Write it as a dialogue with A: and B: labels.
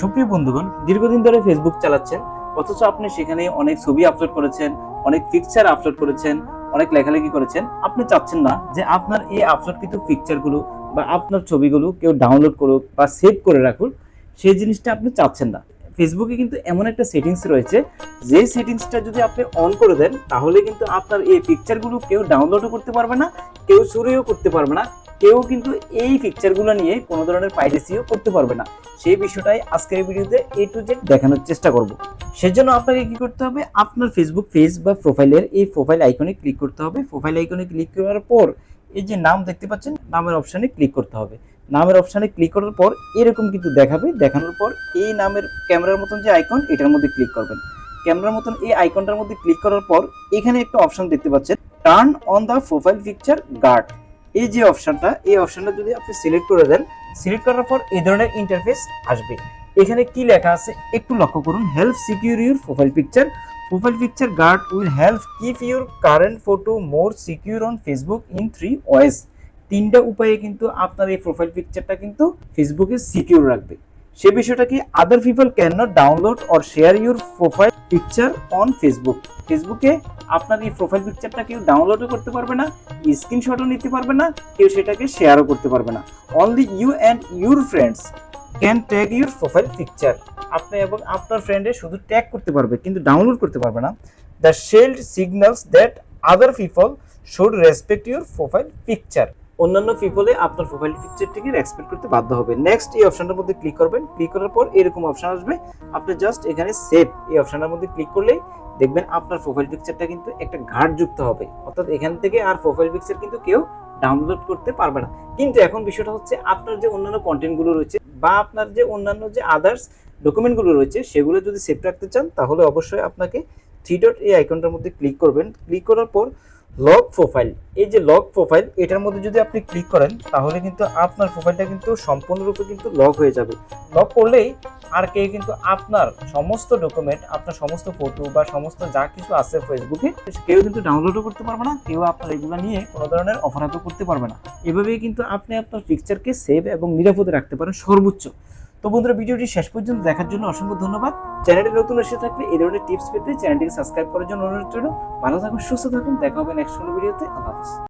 A: সুপ্রিয় বন্ধুগণ, দীর্ঘদিন ধরে ফেসবুক চালাচ্ছেন, অথচ আপনি সেখানে অনেক ছবি আপলোড করেছেন, অনেক পিকচার আপলোড করেছেন, অনেক লেখালেখি করেছেন। আপনি চাচ্ছেন না যে আপনার এই আপলোডকৃত পিকচারগুলো বা আপনার ছবিগুলো কেউ ডাউনলোড করুক বা সেভ করে রাখুক, সেই জিনিসটা আপনি চাচ্ছেন না। ফেসবুকে কিন্তু এমন একটা সেটিংস রয়েছে, যে সেটিংসটা যদি আপনি অন করে দেন, তাহলে কিন্তু আপনার এই পিকচারগুলো কেউ ডাউনলোডও করতে পারবে না, কেউ চুরিও করতে পারবে না, কেউ কিন্তু এই পিকচারগুলো নিয়ে কোনো ধরনের পাইরেসিও করতে পারবে না। সেই বিষয়টাই আজকের এই ভিডিওতে A to Z দেখানোর চেষ্টা করব। সেজন্য আপনাকে কি করতে হবে, আপনার ফেসবুক পেজ বা প্রোফাইলের এই প্রোফাইল আইকনে ক্লিক করতে হবে। প্রোফাইল আইকনে ক্লিক করার পর এই যে নাম দেখতে পাচ্ছেন, নামের অপশানে ক্লিক করতে হবে। নামের অপশানে ক্লিক করার পর এরকম কিন্তু দেখাবে। দেখানোর পর এই নামের ক্যামেরার মতন যে আইকন, এটার মধ্যে ক্লিক করবেন। ক্যামেরার মতন এই আইকনটার মধ্যে ক্লিক করার পর এখানে একটা অপশন দেখতে পাচ্ছেন, turn on the profile picture guard. এই যে অপশনটা, এই অপশনটা যদি আপনি সিলেক্ট করে দেন, সিলেক্ট করার পর এই ধরনের ইন্টারফেস আসবে। এখানে কি লেখা আছে একটু লক্ষ্য করুন, help secure your profile picture. Profile picture guard will help keep your current photo more secure on Facebook in 3 ways. তিনটা উপায়ে কিন্তু আপনার এই প্রোফাইল পিকচারটা কিন্তু ফেসবুকে সিকিউর রাখবে। সে বিষয়টা কি, other people can not download or share your profile picture on Facebook. ফেসবুকে আপনার এই প্রোফাইল পিকচারটা কেউ ডাউনলোডও করতে পারবে না, স্ক্রিনশটও নিতে পারবে না, কেউ সেটাকে শেয়ারও করতে পারবে না। Only you and your friends can tag your profile picture. আপনি এবং আপনার ফ্রেন্ডে শুধু ট্যাগ করতে পারবে, কিন্তু ডাউনলোড করতে পারবে না। The শেল্ড signals that other people should respect your profile picture. অন্যান্য পিপলে আপনার প্রোফাইল পিকচারটিকে রেসপেক্ট করতে বাধ্য হবে। নেক্সট এই অপশনটার মধ্যে ক্লিক করবেন। ক্লিক করার পর এরকম অপশন আসবে, আপনি জাস্ট এখানে সেভ এই অপশনটার মধ্যে ক্লিক করলেই দেখবেন আপনার প্রোফাইল পিকচারটা কিন্তু একটা গার্ড যুক্ত হবে, অর্থাৎ এখান থেকে আর প্রোফাইল পিকচার কিন্তু কেউ ডাউনলোড করতে পারবে না। কিন্তু এখন বিষয়টা হচ্ছে, আপনার যে অন্যান্য কন্টেন্টগুলো রয়েছে বা আপনার যে অন্যান্য যে আদার্স ডকুমেন্টগুলো রয়েছে, সেগুলো যদি সেভ রাখতে চান, তাহলে অবশ্যই আপনাকে 3 ডট এই আইকনটার মধ্যে ক্লিক করবেন। ক্লিক করার পর লক প্রোফাইল, এই যে লক প্রোফাইল, এটার মধ্যে যদি আপনি ক্লিক করেন, তাহলে কিন্তু আপনার প্রোফাইলটা কিন্তু সম্পূর্ণরূপে কিন্তু লক হয়ে যাবে। লক করলেই আর কেউ কিন্তু আপনার সমস্ত ডকুমেন্ট, আপনার সমস্ত ফটো বা সমস্ত যা কিছু আছে ফেসবুকে, কেউ কিন্তু ডাউনলোডও করতে পারবে না, কেউ আপনার এগুলো নিয়ে কোনো ধরনের অপরাধও করতে পারবে না। এভাবেই কিন্তু আপনি আপনার পিকচারকে সেভ এবং নিরাপদে রাখতে পারেন সর্বোচ্চ। তো বন্ধুরা, ভিডিওটি শেষ পর্যন্ত দেখার জন্য অসংখ্য ধন্যবাদ। চ্যানেলে নতুন এসে থাকলে এই ধরনের টিপস পেতে চ্যানেলটিকে সাবস্ক্রাইব করার জন্য অনুরোধ রইল। ভালো থাকুন, সুস্থ থাকুন, দেখা হবে নেক্সট কোনো ভিডিওতে। আল্লাহ হাফেজ।